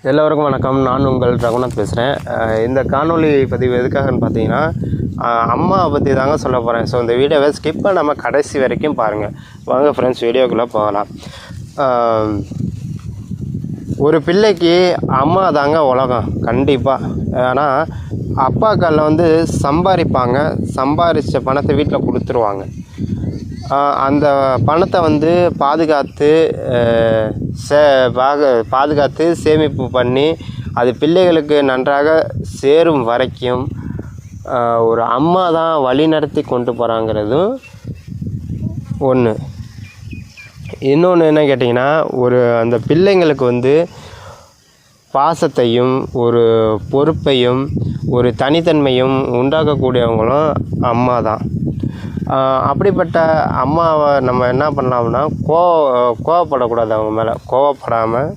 எல்லோருக்கும் வணக்கம். நான் உங்கள் ரகுநாத் பேசுகிறேன். இந்த காணொளி பதிவு எதுக்காகன்னு பார்த்தீங்கன்னா, அம்மாவை பற்றி தாங்க சொல்ல போகிறேன். ஸோ இந்த வீடியோவை ஸ்கிப் பண்ணாமல் கடைசி வரைக்கும் பாருங்கள். வாங்க ஃப்ரெண்ட்ஸ், வீடியோக்குள்ளே போகலாம். ஒரு பிள்ளைக்கு அம்மா தாங்க உலகம் கண்டிப்பாக. ஆனால் அப்பாக்களில் சம்பாதிப்பாங்க, சம்பாதிச்ச பணத்தை வீட்டில் கொடுத்துருவாங்க. அந்த பணத்தை பாதுகாத்து சேமிப்பு பண்ணி அது பிள்ளைகளுக்கு நன்றாக சேரும் வரைக்கும் ஒரு அம்மா தான் வழி நடத்தி கொண்டு போகிறாங்கிறதும் ஒன்று. இன்னொன்று என்ன கேட்டிங்கன்னா, அந்த பிள்ளைங்களுக்கு பாசத்தையும் ஒரு பொறுப்பையும் ஒரு தனித்தன்மையும் உண்டாக்கக்கூடியவங்களும் அம்மா தான். அப்படிப்பட்ட அம்மாவை நம்ம என்ன பண்ணலாம்னா, கோவப்படக்கூடாது. அவங்க மேலே கோவப்படாமல்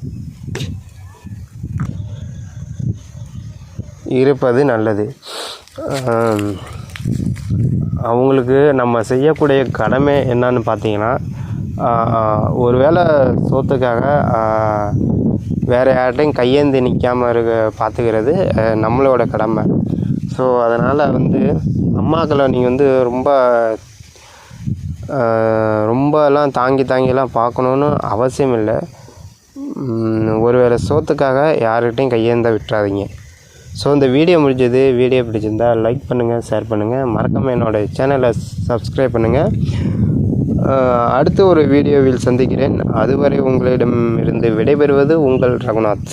இருப்பது நல்லது. அவங்களுக்கு நம்ம செய்யக்கூடிய கடமை என்னன்னு பார்த்தீங்கன்னா, ஒரு வேளை சோத்துக்காக வேறு யார்கிட்டையும் கையேந்தி நிற்காமல் பார்த்துக்கிறது நம்மளோட கடமை. ஸோ அதனால் அம்மாக்களை நீங்கள் ரொம்பலாம் தாங்கிலாம் பார்க்கணுன்னு அவசியம் இல்லை. ஒரு வேளை சோத்துக்காக யார்கிட்டையும் கையேந்த விட்டுறாதீங்க. ஸோ இந்த வீடியோ முடிஞ்சது. வீடியோ பிடிச்சிருந்தால் லைக் பண்ணுங்கள், ஷேர் பண்ணுங்கள், மறக்காமல் என்னோடய சேனலை சப்ஸ்கிரைப் பண்ணுங்கள். அடுத்து ஒரு வீடியோவில் சந்திக்கிறேன். அதுவரை உங்களிடமிருந்து விடைபெறுவது உங்கள் ரகுநாத்.